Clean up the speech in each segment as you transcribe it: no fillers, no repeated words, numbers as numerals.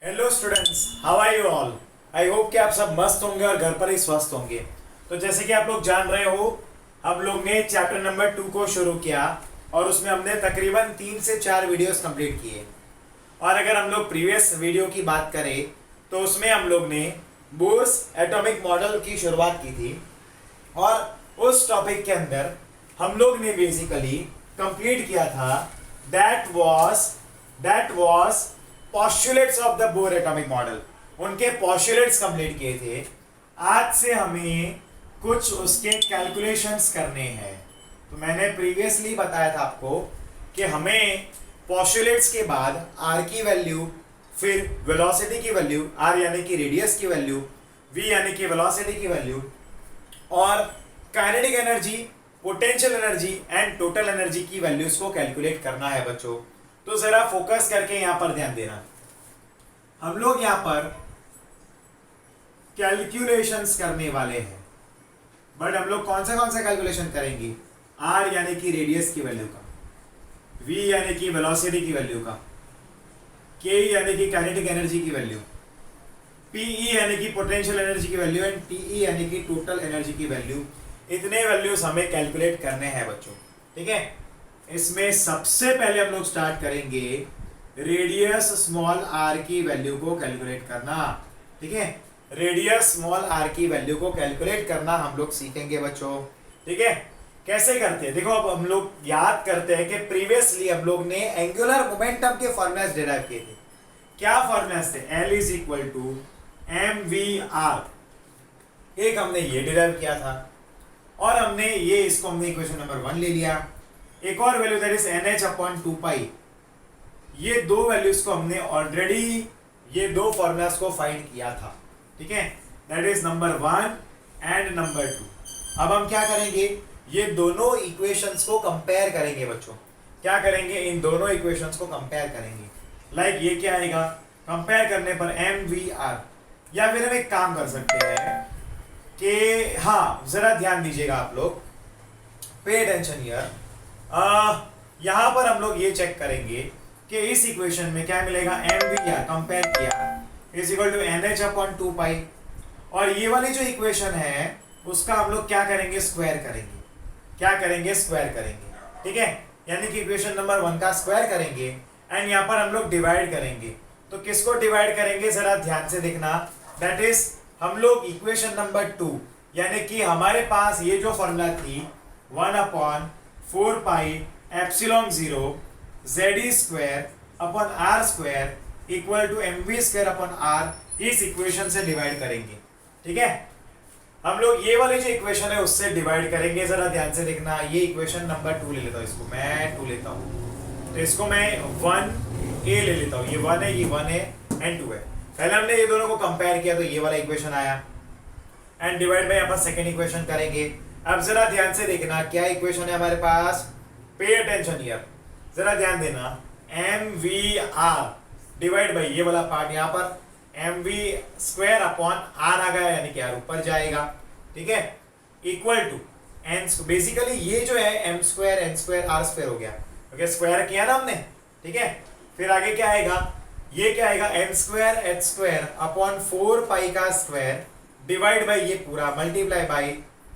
Hello students, how are you all. I hope कि आप सब मस्त होंगे और घर पर ही स्वस्थ होंगे। तो जैसे कि आप लोग जान रहे हो, हम लोग ने चैप्टर नंबर 2 को शुरू किया और उसमें हमने तकरीबन 3 से 4 वीडियोस कंप्लीट किए। और अगर हम लोग प्रीवियस वीडियो की बात करें तो उसमें हम लोग ने बोर्स एटॉमिक मॉडल की शुरुआत की थी और उस टॉपिक के अंदर हम लोग ने बेसिकली कंप्लीट किया था that was postulates of the bore atomic model. उनके postulates कंप्लीट किए थे। आज से हमें कुछ उसके कैलकुलेशंस करने हैं। तो मैंने प्रीवियसली बताया था आपको कि हमें postulates के बाद r की वैल्यू, फिर वेलोसिटी की वैल्यू, r यानी कि रेडियस की वैल्यू, v यानी कि वेलोसिटी की वैल्यू, और kinetic energy, potential energy and total energy की वैल्यूज को कैलकुलेट करना है बच्चों। तो जरा फोकस करके यहां पर ध्यान देना। हम लोग यहां पर कैलकुलेशंस करने वाले हैं, बट हम लोग कौन सा कैलकुलेशन करेंगे? r यानी कि रेडियस की वैल्यू का, v यानी कि वेलोसिटी की वैल्यू का, k यानी कि काइनेटिक एनर्जी की वैल्यू, pe यानी कि पोटेंशियल एनर्जी की वैल्यू एंड te यानी कि टोटल एनर्जी की वैल्यू। इतने वैल्यूज हमें कैलकुलेट करने हैं बच्चों, ठीक है। इसमें सबसे पहले हम लोग स्टार्ट करेंगे रेडियस स्मॉल r की वैल्यू को कैलकुलेट करना, ठीक है। रेडियस स्मॉल r की वैल्यू को कैलकुलेट करना हम लोग सीखेंगे बच्चों, ठीक है। कैसे करते हैं देखो, अब हम लोग याद करते हैं कि प्रीवियसली हम लोग ने एंगुलर मोमेंटम के फॉर्मूलास डिराइव किए थे। क्या फॉर्मूलास थे? L is equal to mvr। एक हमने ये डिराइव किया था और हमने ये इसको हमने इक्वेशन नंबर 1 ले लिया। एक और वैल्यू दैट इज nh/2π। ये दो वैल्यूज को हमने ऑलरेडी ये दो फॉर्मूलास को फाइंड किया था, ठीक है। That is number 1 and number 2। अब हम क्या करेंगे? ये दोनों इक्वेशंस को कंपेयर करेंगे बच्चों। क्या करेंगे? इन दोनों इक्वेशंस को कंपेयर करेंगे। लाइक ये क्या आएगा? कंपेयर करने पर mvr, या फिर हम एक काम कर सकते हैं कि हाँ, जरा ध्यान दीजिएगा आप लोग, पे अटेंशन हियर। यहां पर हम लोग ये चेक करेंगे कि इस इक्वेशन में क्या मिलेगा। mvr कंपेयर किया इज इक्वल टू nh/2π, और ये वाली जो इक्वेशन है उसका हम लोग क्या करेंगे? स्क्वायर करेंगे। क्या करेंगे? स्क्वायर करेंगे, ठीक है। यानी कि इक्वेशन नंबर 1 का स्क्वायर करेंगे एंड यहाँ पर हम लोग डिवाइड करेंगे। तो किसको डिवाइड करेंगे? जरा ध्यान से देखना। दैट इज हम लोग इक्वेशन नंबर 2, यानी कि हमारे पास ये जो फॉर्मूला थी 1/4πε0 z² इक्वल टू mv²/r, इस इक्वेशन से डिवाइड करेंगे, ठीक है। हम लोग ये वाली जो इक्वेशन है उससे डिवाइड करेंगे। जरा ध्यान से देखना। ये इक्वेशन नंबर 2 ले लेता हूँ, इसको मैं 2 लेता हूँ, तो इसको मैं 1a ले लेता हूँ। ये 1 है, ये 1 है एंड 2 है। पहले हमने ये दोनों को कंपेयर किया तो ये वाला इक्वेशन आया एंड डिवाइड बाय यहाँ पर सेकेंड इक्वेशन करेंगे। अब जरा ध्यान से देखना क्या इक्वेशन है हमारे पास। पे अटेंशन हियर, जरा ध्यान देना। mvr डिवाइड बाय ये वाला पार्ट, यहाँ पर mv²/r आ गया, यानी कि r ऊपर जाएगा, ठीक है, इक्वल टू n। बेसिकली ये जो है m² n² r² हो गया, क्योंकि स्क्वायर किया ना हमने, ठीक है। फिर आगे क्या आएगा? ये क्या आएगा? m² h²/4π का स्क्वायर डिवाइड बाय ये पूरा मल्टीप्लाई बाय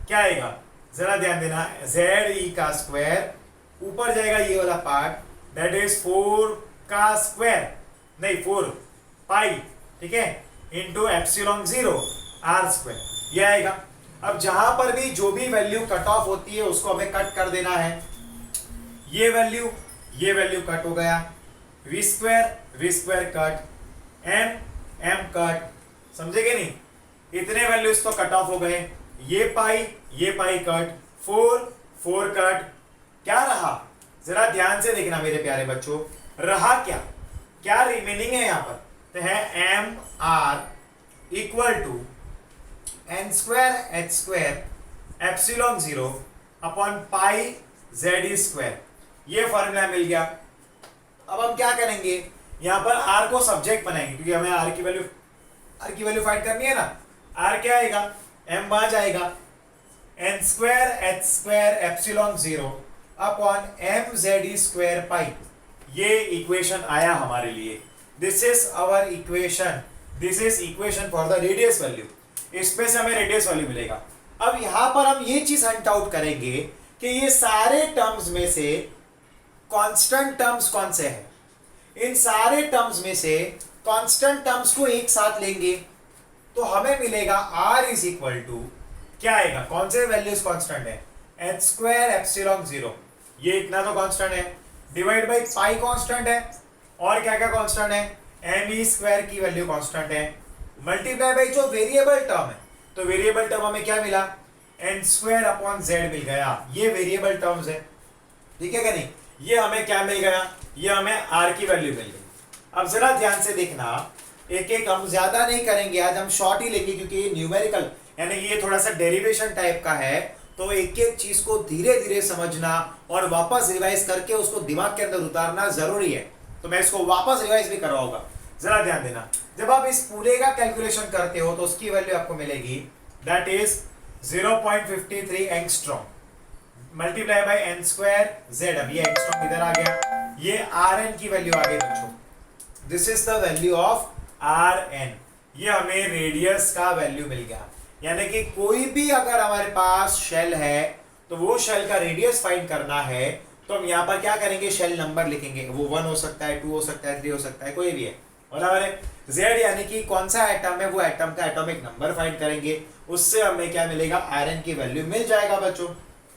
क्या आएगा? जरा ध्यान देना, ze का स्क्वायर ऊपर जाएगा ये वाला पार्ट, दैट इज 4 का स्क्वायर, नहीं 4π, ठीक है, इंटू ε0 r², ये आएगा। अब जहां पर भी जो भी वैल्यू कट ऑफ होती है उसको हमें कट कर देना है। ये वैल्यू कट हो गया, v² कट, m कट, समझेगे नहीं? इतने वैल्यूज तो कट ऑफ हो गए। ये पाई कट, 4 कट, क्या रहा? जरा ध्यान से देखना मेरे प्यारे बच्चों, रहा क्या रिमेनिंग है यहाँ पर? तो है mr equal to n² h² ε0/π z²। ये फॉर्मूला मिल गया। अब हम क्या करेंगे? यहाँ पर r को सब्जेक्ट बनाएंगे, क्योंकि हमें r की वैल्यू फाइंड करनी है ना। r क्या आएगा? m वहां जाएगा, n² h² ε0/mze²π। ये इक्वेशन आया हमारे लिए। This is our equation, this is equation for the radius value. इसमें से हमें रेडियस वैल्यू मिलेगा। अब यहां पर हम ये चीज हंट आउट करेंगे कि ये सारे टर्म्स में से कांस्टेंट टर्म्स कौन से हैं। इन सारे टर्म्स में से कांस्टेंट टर्म्स को एक साथ लेंगे तो हमें मिलेगा r इज इक्वल टू क्या आएगा, कौन से वैल्यूज कांस्टेंट है, एच स्क्वायर एप्सिलॉन 0, ये इतना तो कांस्टेंट है, डिवाइड बाई पाई कांस्टेंट है, और क्या क्या कांस्टेंट है, एम ई स्क्वायर की वैल्यू कांस्टेंट है, मल्टीप्लाई बाई जो वेरिएबल टर्म है, तो वेरिएबल टर्म हमें क्या मिला, एन स्क्वायर अपॉन जेड मिल गया, ये वेरिएबल टर्म्स है, ठीक है क्या नहीं। ये हमें क्या मिल गया, ये हमें आर की वैल्यू मिल गई। अब जरा ध्यान से देखना, एक एक हम ज्यादा नहीं करेंगे आज, हम शॉर्ट ही लेंगे क्योंकि ये न्यूमेरिकल यानी ये थोड़ा सा डेरिवेशन टाइप का है, तो एक एक चीज को धीरे धीरे समझना और वापस रिवाइज करके उसको दिमाग के अंदर उतारना जरूरी है। तो मैं इसको वापस रिवाइज भी करवाऊंगा, जरा ध्यान देना। जब आप इस पूरे का कैलकुलेशन करते हो तो उसकी वैल्यू आपको मिलेगी, that is 0.53 angstrom multiply by n square Z. अब ये एंगस्ट्रॉम इधर आ गया, ये आर एन की वैल्यू आ गई बच्चों, this is the value of r n. ये हमें रेडियस का वैल्यू मिल गया, यानी कि कोई भी अगर हमारे पास शेल है तो वो शेल का रेडियस फाइंड करना है तो हम यहाँ पर क्या करेंगे, शेल नंबर लिखेंगे, वो 1 हो सकता है, 2 हो सकता है, 3 हो सकता है, कोई भी है। और हमारे जेड यानी कि कौन सा एटम है, वो एटम का एटॉमिक नंबर फाइंड करेंगे, उससे हमें क्या मिलेगा, आयरन की वैल्यू मिल जाएगा बच्चों।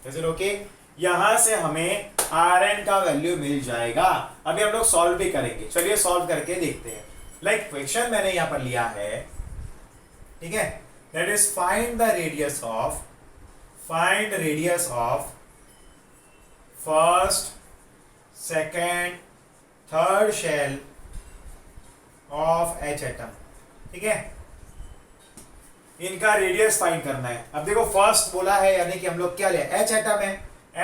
जैसे ओके, यहां से हमें आयरन का वैल्यू मिल जाएगा। अभी हम लोग सॉल्व भी करेंगे, चलिए सॉल्व करके देखते हैं। लाइक क्वेश्चन मैंने यहां पर लिया है, ठीक है, that is find the radius of, find radius of first second third shell of H atom, ठीक है, इनका रेडियस फाइंड करना है। अब देखो फर्स्ट बोला है यानी कि हम लोग क्या ले, एच एटम है,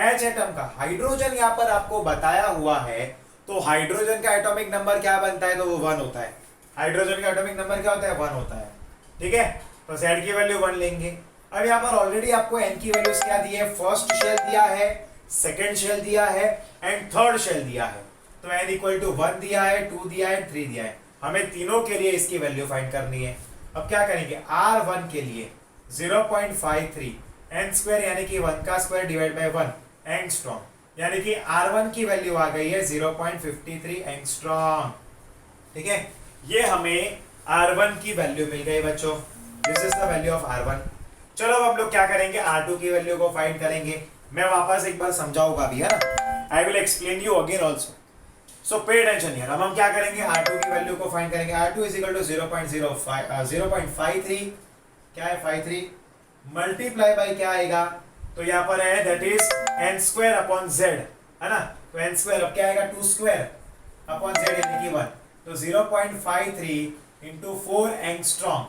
एच एटम का हाइड्रोजन यहां पर आपको बताया हुआ है, तो हाइड्रोजन का एटॉमिक नंबर क्या बनता है, तो वो 1 होता है। हाइड्रोजन का एटॉमिक नंबर क्या होता है, 1 होता है, ठीक है। तो Z की वैल्यू 1 लेंगे। अब यहाँ पर ऑलरेडी आपको N की वैल्यूज क्या दी है, फर्स्ट शेल दिया है, सेकेंड शेल दिया है एंड थर्ड शेल दिया है। तो N इक्वल टू 1 दिया है, 2 दिया है, 3 दिया है, हमें तीनों के लिए इसकी वैल्यू फाइंड करनी है। अब क्या करेंगे, R1 के लिए 0.53 एन स्क्वायर यानी कि 1 का स्क्वायर डिवाइड बाय 1 एंगस्ट्रॉम, यानी कि R1 की वैल्यू आ गई है 0.53 एंगस्ट्रॉम, ठीक है। ये हमें R1 की वैल्यू मिल गई बच्चों, this is the value of R1। चलो अब हम लोग क्या करेंगे, R2 की वैल्यू को फाइंड करेंगे। मैं वापस एक बार समझाऊंगा अभी, है ना, I will explain you again also, so pay attention here. अब हम क्या करेंगे, R2 की वैल्यू को फाइंड करेंगे। R2 इज इक्वल टू 0.53, क्या है 53 मल्टीप्लाई बाय क्या आएगा, तो यहाँ पर है that is an square upon Z, है ना, तो एन स्क्वायर अब क्या आएगा 2 स्क्वायर अपॉन जेड यानी कि 1, तो 0.53 इंटू 4 एंगस्ट्रॉम,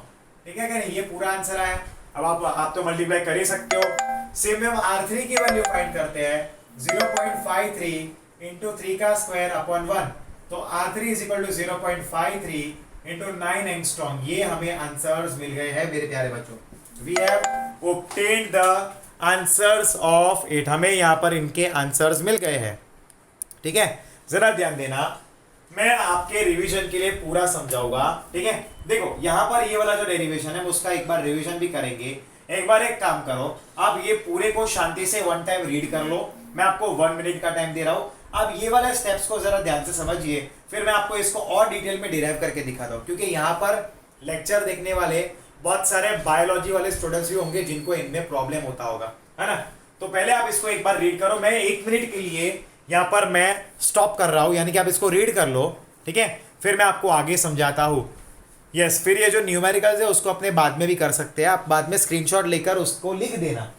ठीक है क्या नहीं, ये पूरा आंसर आया। अब आप तो मल्टीप्लाई कर ही सकते हो। सेम में हम R3 की वैल्यू फाइंड करते हैं, 0.53 इंटू 3 का स्क्वायर अपॉन 1, तो R3 is equal to 0.53 into 9 angstrom. ये हमें आंसर्स मिल गए हैं मेरे प्यारे बच्चों, we have obtained the answers of it, हमें यहाँ पर इनके आंसर्स मिल गए हैं, ठीक है। जरा ध्यान देना, मैं आपके रिवीजन के लिए पूरा समझाऊंगा, ठीक है। देखो यहाँ पर ये वाला जो डेरिवेशन है उसका एक बार रिवीजन भी करेंगे। एक बार एक काम करो, आप ये पूरे को शांति से 1 टाइम रीड कर लो, मैं आपको 1 मिनट का टाइम दे रहा हूँ। आप ये वाले स्टेप्स को जरा ध्यान से समझिए, फिर मैं आपको इसको और डिटेल में डिराइव करके दिखाता हूँ, क्योंकि यहाँ पर लेक्चर देखने वाले बहुत सारे बायोलॉजी वाले स्टूडेंट्स भी होंगे जिनको इनमें प्रॉब्लम होता होगा, है ना। तो पहले आप इसको एक बार रीड करो, मैं 1 मिनट के लिए यहाँ पर मैं स्टॉप कर रहा हूँ, यानी कि आप इसको रीड कर लो, ठीक है, फिर मैं आपको आगे समझाता हूँ। यस, फिर ये जो न्यूमेरिकल्स है उसको अपने बाद में भी कर सकते हैं, आप बाद में स्क्रीनशॉट लेकर उसको लिख देना।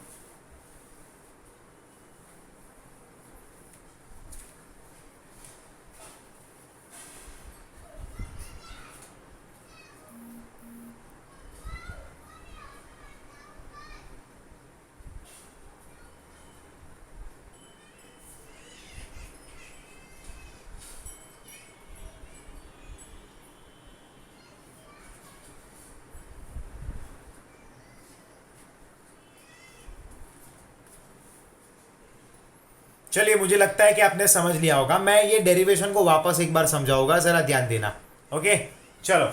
चलिए, मुझे लगता है कि आपने समझ लिया होगा। मैं ये डेरिवेशन को वापस एक बार समझाऊंगा, जरा ध्यान देना। ओके चलो,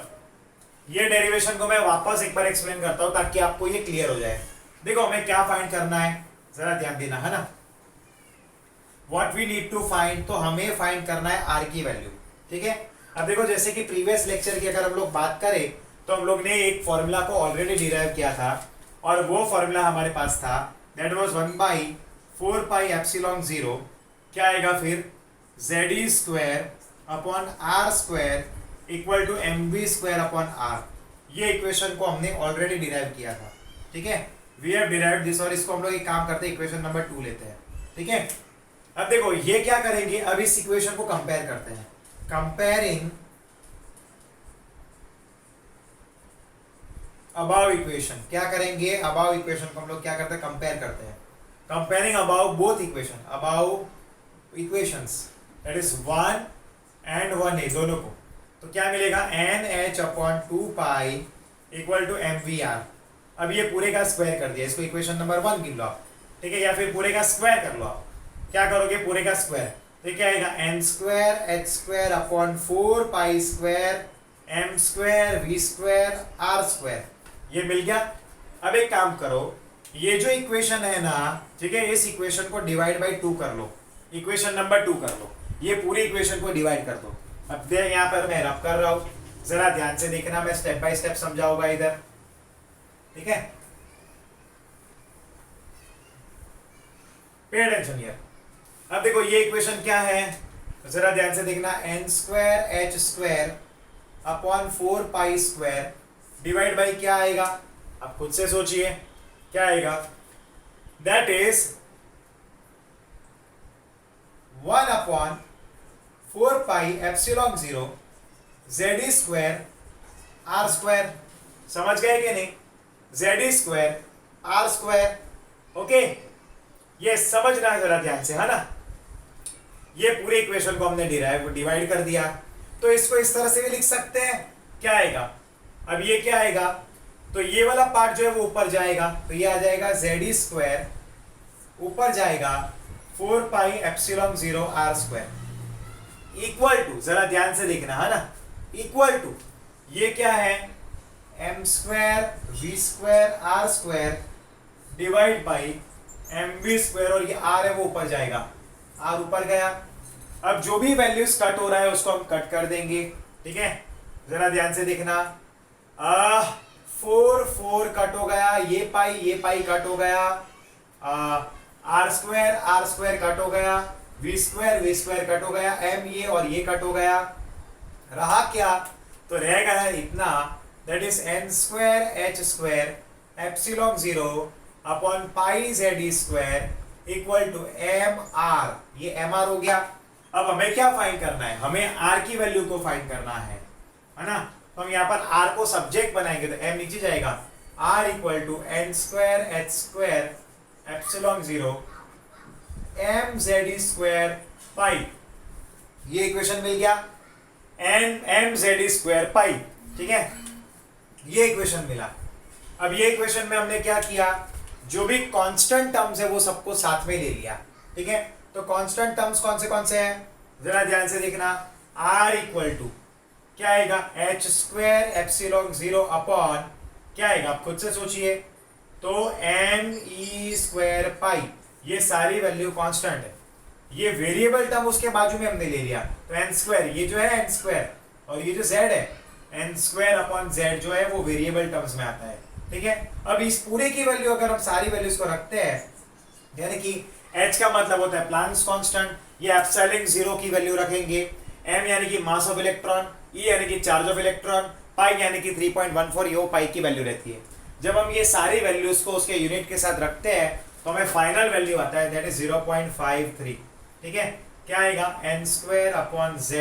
ये डेरिवेशन को मैं वापस एक बार एक्सप्लेन करता हूं ताकि आपको ये क्लियर हो जाए। देखो हमें क्या फाइंड करना है, जरा ध्यान देना है ना। What we need to find, तो हमें फाइंड करना है आर की वैल्यू। ठीक है, अब देखो जैसे कि प्रीवियस लेक्चर की अगर हम लोग बात करें तो हम लोग ने एक फॉर्मूला को ऑलरेडी डिराइव किया था और वो फॉर्मूला हमारे पास था, दैट वाज 1/4πε0 क्या आएगा फिर ZE² upon R² equal to MV² upon R। ये इक्वेशन को हमने ऑलरेडी डिराइव किया था। ठीक है, वी हैव डिराइव्ड दिस, और इसको हम लोग एक काम करते हैं, इक्वेशन नंबर 2 लेते हैं। ठीक है, अब देखो ये क्या करेंगे, अब इस इक्वेशन को कंपेयर करते हैं। कंपेयरिंग अबाव इक्वेशन, क्या करेंगे, अबाव इक्वेशन को हम लोग क्या करते हैं, कंपेयर करते हैं। Comparing above both equation, above equations that is 1 and 1a दोनों को, तो क्या मिलेगा NH upon 2π equal to MVR। अब ये पूरे का स्क्वायर कर दिया, इसको इक्वेशन नंबर 1 गिन लो आप। ठीक है, या फिर पूरे का स्क्वायर कर लो आप। क्या करोगे, पूरे का स्क्वायर, तो क्या आएगा N² H² upon 4π² M² V² R²। ये मिल गया। अब एक काम करो, ये जो इक्वेशन है ना, ठीक है, इस इक्वेशन को डिवाइड बाई 2 कर लो, इक्वेशन नंबर 2 कर लो, ये पूरी इक्वेशन को डिवाइड कर दो। अब दे यहाँ पर मैं रब कर रहा हूं, जरा ध्यान से देखना, मैं स्टेप बाय स्टेप समझाऊंगा इधर। ठीक है, पे अटेंशन हियर। अब देखो ये इक्वेशन क्या है, तो जरा ध्यान से देखना, N² H² upon 4π² divide by क्या आएगा, अब खुद से सोचिए क्या आएगा, that is 1 upon 4πε0 ZE² R²। समझ गए कि नहीं, ZE² R²। ओके, ये समझना है जरा ध्यान से, है ना। ये पूरी इक्वेशन को हमने डिवाइड कर दिया, तो इसको इस तरह से भी लिख सकते हैं, क्या आएगा, अब ये क्या आएगा, तो ये वाला पार्ट जो है वो ऊपर जाएगा, तो ये आ जाएगा ZE² ऊपर जाएगा 4πε0 R² इक्वल टू, जरा ध्यान से देखना है ना, इक्वल टू ये क्या है M² V² R² divide by MV² और ये R है वो ऊपर जाएगा, R ऊपर गया। अब जो भी वैल्यूज कट हो रहा है उसको हम कट कर देंगे। ठीक है, जरा ध्यान से देखना, 4 कट हो गया, ये पाई कट हो गया, R² कट हो गया, V² कट हो गया, M ये और ये कट हो गया, रहा क्या, तो रह गया इतना, that is N² H² ε0 upon πZE² equal to MR, ये MR हो गया। अब हमें क्या फाइंड करना है, हमें R की वैल्यू को फाइंड करना है ना। तो हम यहाँ पर R को सब्जेक्ट बनाएंगे, तो M नीचे जाएगा, R equal to N² H² ε0 MZE² पाई, ये इक्वेशन मिल गया, MZE² पाई। ठीक है, ये इक्वेशन मिला। अब ये इक्वेशन में हमने क्या किया, जो भी कांस्टेंट टर्म्स है वो सबको साथ में ले लिया। ठीक है, तो कांस्टेंट टर्म्स कौन से हैं, जरा ध्यान से देखना, R इक्वल टू क्या आएगा H² ε0 अपॉन क्या आएगा, आप खुद से सोचिए, तो ME² पाई, ये सारी वैल्यू कांस्टेंट है, ये वेरिएबल टर्म उसके बाजू में हमने ले लिया, तो N², ये जो है N² और ये जो Z है N² अपॉन Z जो है वो वेरिएबल टर्म्स में आता है। ठीक है, अब इस पूरे की वैल्यू अगर हम सारी वैल्यूज को रखते हैं, यानी कि H का मतलब होता है प्लैंक्स कांस्टेंट, ये एप्सिलॉन 0 की वैल्यू रखेंगे, M यानी कि मास ऑफ इलेक्ट्रॉन, E यानी कि चार्ज ऑफ इलेक्ट्रॉन, पाई यानी कि 3.14 ये पाई की वैल्यू रहती है। जब हम ये सारी वैल्यूज को उसके यूनिट के साथ रखते हैं तो हमें फाइनल वैल्यू आता है, दैट इज 0.53। ठीक है, क्या आएगा N² अपॉन Z,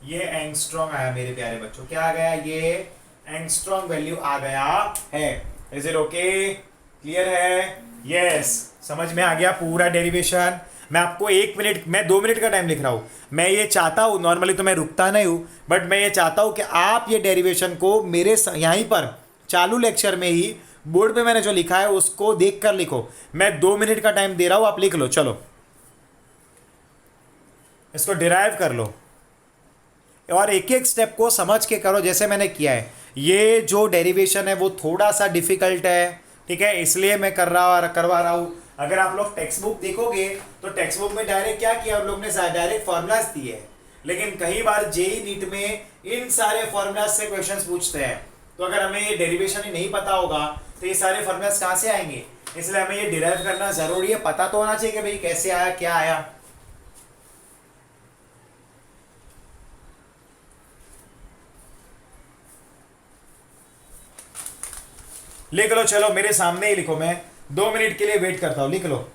ये एंगस्ट्रॉम आया मेरे प्यारे बच्चों, क्या आ गया, ये एंगस्ट्रॉम वैल्यू आ गया है। इज इट ओके, क्लियर है, यस, समझ में आ गया पूरा डेरिवेशन। मैं आपको 1 मिनट, मैं 2 मिनट का टाइम लिख रहा हूँ, मैं ये चाहता हूँ, नॉर्मली तो मैं रुकता नहीं हूँ, बट मैं ये चाहता हूँ कि आप ये डेरिवेशन को मेरे यहीं पर चालू लेक्चर में ही बोर्ड पे मैंने जो लिखा है उसको देख कर लिखो। मैं 2 मिनट का टाइम दे रहा हूँ, आप लिख लो, चलो इसको डिराइव कर लो। और एक एक स्टेप को समझ के करो जैसे मैंने किया है। ये जो डेरिवेशन है वो थोड़ा सा डिफिकल्ट है, ठीक है, इसलिए मैं करवा रहा हूँ। अगर आप लोग टेक्स्ट बुक देखोगे तो टेक्स्ट बुक में डायरेक्ट क्या किया हम लोग ने, डायरेक्ट फॉर्मूलाज दिए हैं। लेकिन कई बार जेई नीट में इन सारे फॉर्मूलाज से क्वेश्चंस पूछते हैं, तो अगर हमें ये डेरिवेशन ही नहीं पता होगा तो ये सारे फॉर्मूलाज कहाँ से आएंगे। इसलिए हमें ये डिराइव करना जरूरी है, पता तो होना चाहिए कि भाई कैसे आया क्या आया। लिख लो, चलो मेरे सामने ही लिखो, मैं 2 मिनट के लिए वेट करता हूं, लिख लो।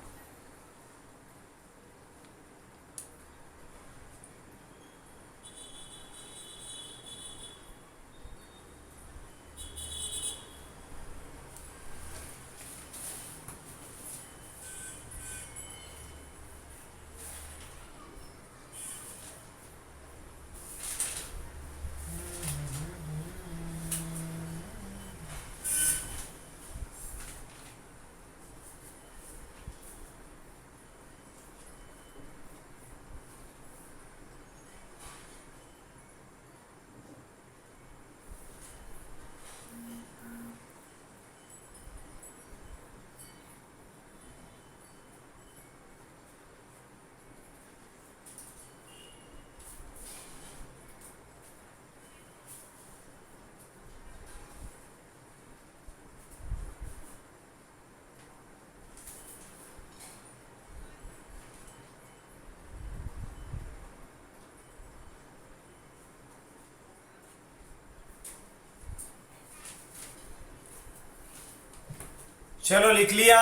चलो लिख लिया,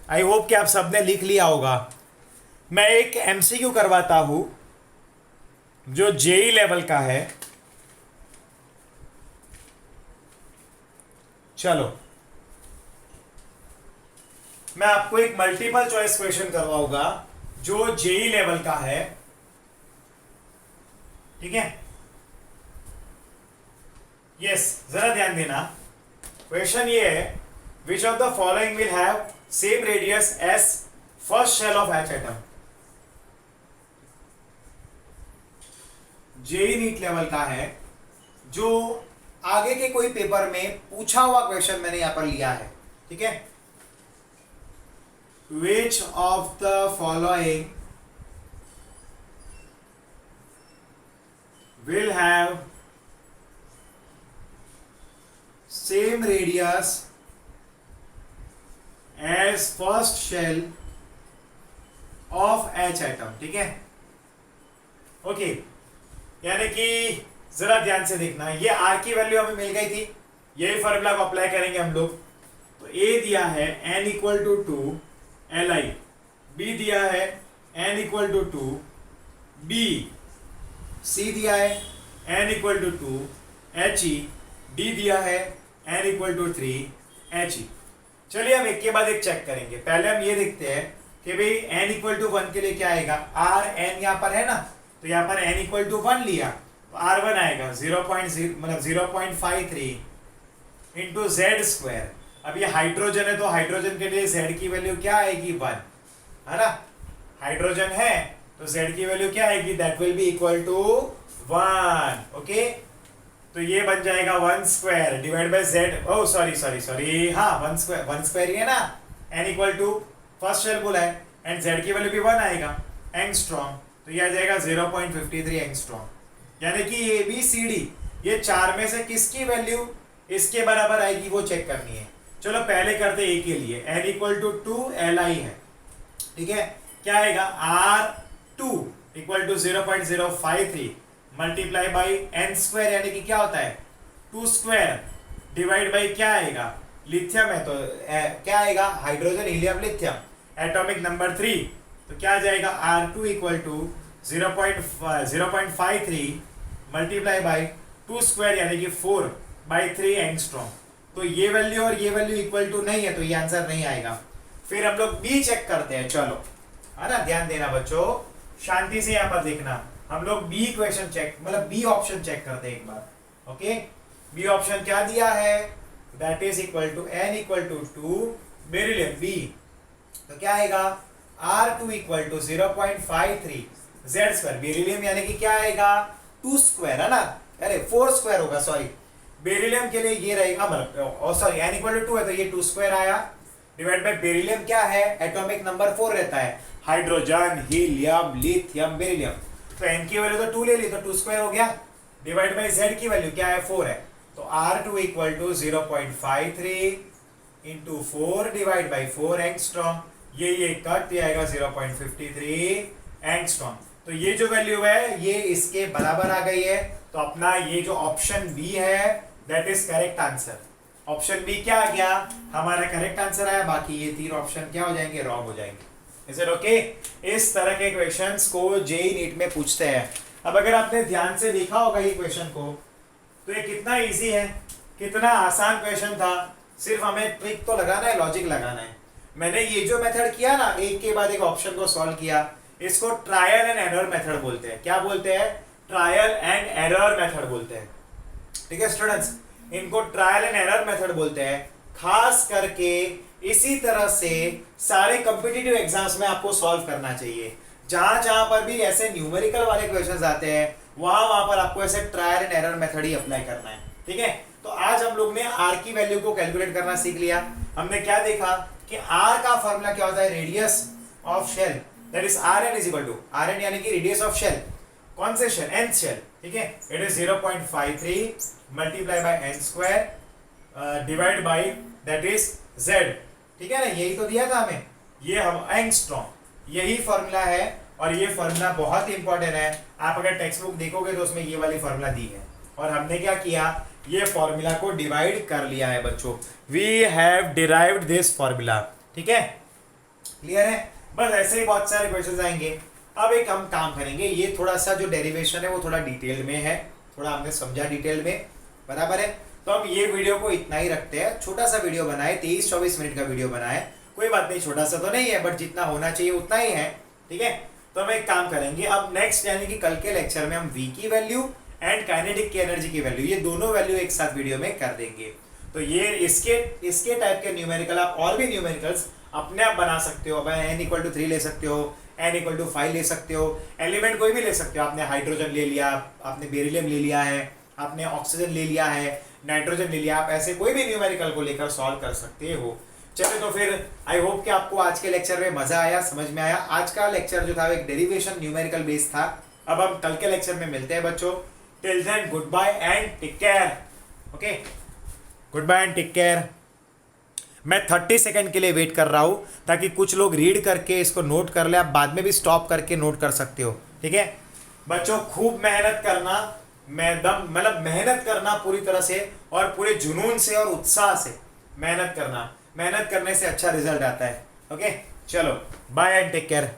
आई होप कि आप सबने लिख लिया होगा। मैं एक एमसीक्यू करवाता हूं जो जेई लेवल का है। चलो मैं आपको एक मल्टीपल चॉइस क्वेश्चन करवाऊंगा जो जेई लेवल का है, ठीक है। यस, जरा ध्यान देना। क्वेश्चन ये है, which of the following will have same radius as first shell of H atom. JEE NEET level का है, जो आगे के कोई पेपर में पूछा हुआ क्वेश्चन मैंने यहां पर लिया है, ठीक है। Which of the following will have same radius as first shell of H atom, ठीक है। ओके, यानी कि जरा ध्यान से देखना, ये R की वैल्यू हमें मिल गई थी, यही फॉर्मूला को अप्लाई करेंगे हम लोग। तो A दिया है n equal to 2 Li, B दिया है n equal to 2 B, C दिया है n equal to 2 He, D दिया है n इक्वल टू 3 He। चलिए हम एक के बाद एक चेक करेंगे। पहले हम ये देखते हैं कि भाई n इक्वल टू 1 के लिए क्या आएगा, R n यहाँ पर है ना, तो यहाँ पर n इक्वल टू 1 लिया तो R1 आएगा 0.0 मतलब 0.53 इंटू जेड स्क्वायर। अब ये हाइड्रोजन है तो हाइड्रोजन के लिए z की वैल्यू क्या आएगी, 1, है ना। हाइड्रोजन है तो z की वैल्यू क्या आएगी, that will be equal to 1, okay. तो ये बन जाएगा 1 square divide by z, oh sorry, हाँ 1 स्क्वायर ही है ना, n equal to first shell बोला है एंड z की वैल्यू भी 1 आएगा, एंगस्ट्रॉम, तो ये आ जाएगा 0.53 एंगस्ट्रॉम। यानी कि ए बी सी डी ये चार में से किसकी वैल्यू इसके बराबर आएगी वो चेक करनी है। चलो पहले करते ए के लिए, n इक्वल टू 2 Li है, ठीक है। क्या आएगा, R2 equal to 0.053 multiply by n square, यानी कि क्या होता है 2 स्क्वायर डिवाइड बाई क्या आएगा, लिथियम है तो क्या आएगा, hydrogen helium lithium, atomic number 3, तो क्या आ जाएगा R2 equal to 0.53 multiply by 2 square यानी कि 4 बाई 3 एंगस्ट्रॉम। तो ये वैल्यू और ये वैल्यू इक्वल टू नहीं है तो ये आंसर नहीं आएगा। फिर हम लोग बी चेक करते हैं, चलो, है ना, ध्यान देना बच्चों, शांति से यहाँ पर देखना। हम लोग बी क्वेश्चन चेक मतलब बी ऑप्शन चेक करते हैं एक बार, ओके। बी ऑप्शन क्या दिया है, that is equal to n equal to 2 beryllium B, तो क्या आएगा R2 equal to 0.53 Z square, beryllium यानी कि क्या आएगा 2 स्क्वायर है ना, अरे 4 स्क्वायर होगा, सॉरी बेरिलियम के लिए ये रहेगा, मतलब सॉरी n इक्वल टू 2 है तो ये 2 स्क्वायर आया, डिवाइड बाय बेरिलियम क्या है, एटॉमिक नंबर 4 रहता है, हाइड्रोजन, हीलियम, लिथियम, बेरिलियम, तो n की वैल्यू तो 2 ले ली तो 2 स्क्वायर हो गया, डिवाइड बाय z की वैल्यू क्या है 4 है, तो R2 equal to 0.53 into 4 divide by 4 angstrom, ये कट आएगा 0.53 एंगस्ट्रॉम, तो ये जो वैल्यू है ये इसके बराबर आ गई है, तो अपना ये जो ऑप्शन बी है that is correct answer. Option B क्या आ गया, हमारा करेक्ट आंसर आया, बाकी ये तीन ऑप्शन क्या हो जाएंगे, रॉन्ग हो जाएंगे। Is it okay? इस तरह के क्वेश्चंस को जेईई नीट में पूछते हैं। अब अगर आपने ध्यान से देखा होगा ये क्वेश्चन को, तो ये कितना इजी है, कितना आसान क्वेश्चन था, सिर्फ हमें ट्रिक तो लगाना है, लॉजिक लगाना है। मैंने ये जो मेथड किया ना, एक के बाद एक ऑप्शन को सॉल्व किया, इसको ट्रायल एंड एरर मेथड बोलते हैं। क्या बोलते हैं? ट्रायल एंड एरर मेथड बोलते हैं। ठीक है स्टूडेंट्स, इनको ट्रायल एंड एरर मेथड बोलते हैं। खास करके इसी तरह से सारे कॉम्पिटिटिव एग्जाम्स में आपको सॉल्व करना चाहिए। जहां जहां पर भी ऐसे न्यूमेरिकल वाले क्वेश्चंस आते हैं, वहां पर आपको ऐसे trial and error method he apply करना है। ठीक है, तो आज हम लोग ने आर की वैल्यू को कैलकुलेट करना सीख लिया। हमने क्या देखा कि आर का फॉर्मूला क्या होता है, radius of shell, that is r n is equal to r n, यानी कि रेडियस ऑफ शेल, कौन से शेल, एन शेल। ठीक है, it is 0.53 multiply by n square divide by that is Z. ठीक है ना, यही तो दिया था हमें, ये हम एंगस्ट्रॉम, यही फॉर्मूला है, और ये फॉर्मूला बहुत इंपॉर्टेंट है। आप अगर टेक्स्ट बुक देखोगे तो उसमें ये वाली फॉर्मूला दी है, और हमने क्या किया, ये फॉर्मूला को डिवाइड कर लिया है बच्चों। We have derived this formula. ठीक है, क्लियर है? बस ऐसे ही बहुत सारे क्वेश्चंस आएंगे। अब एक हम काम करेंगे, ये थोड़ा सा जो डेरिवेशन है वो थोड़ा डिटेल में है, थोड़ा हमने समझा डिटेल में, बराबर है। तो हम ये वीडियो को इतना ही रखते हैं, छोटा सा वीडियो बनाए, 23-24 मिनट का वीडियो बनाए, कोई बात नहीं, छोटा सा तो नहीं है, बट जितना होना चाहिए उतना ही है। ठीक है, तो हम एक काम करेंगे, अब नेक्स्ट यानी कि कल के लेक्चर में हम V की वैल्यू एंड काइनेटिक की एनर्जी की वैल्यू, ये दोनों वैल्यू एक साथ वीडियो में कर देंगे। तो ये इसके टाइप के न्यूमेरिकल आप और भी न्यूमेरिकल्स अपने आप बना सकते हो। n इक्वल टू 3 ले सकते हो, n इक्वल टू 5 ले सकते हो, एलिमेंट कोई भी ले सकते हो। आपने हाइड्रोजन ले लिया, आपने बेरिलियम ले लिया है, आपने ऑक्सीजन ले लिया है, नाइट्रोजन ले लिया, आप ऐसे कोई भी न्यूमेरिकल को लेकर सॉल्व कर सकते हो। चलिए, तो फिर आई होप कि आपको आज के लेक्चर में मजा आया, समझ में आया। आज का लेक्चर जो था एक डेरिवेशन न्यूमेरिकल बेस्ड था। अब हम कल के लेक्चर में मिलते हैं बच्चों। Till then goodbye and take care. Okay, goodbye and take care. मैं 30 सेकंड के लिए वेट कर रहा हूँ, ताकि कुछ लोग रीड करके इसको नोट कर ले, आप बाद में भी स्टॉप करके नोट कर सकते हो। ठीक है बच्चों, खूब मेहनत करना, मतलब मेहनत करना पूरी तरह से, और पूरे जुनून से और उत्साह से मेहनत करना। मेहनत करने से अच्छा रिजल्ट आता है। ओके, चलो बाय एंड टेक केयर।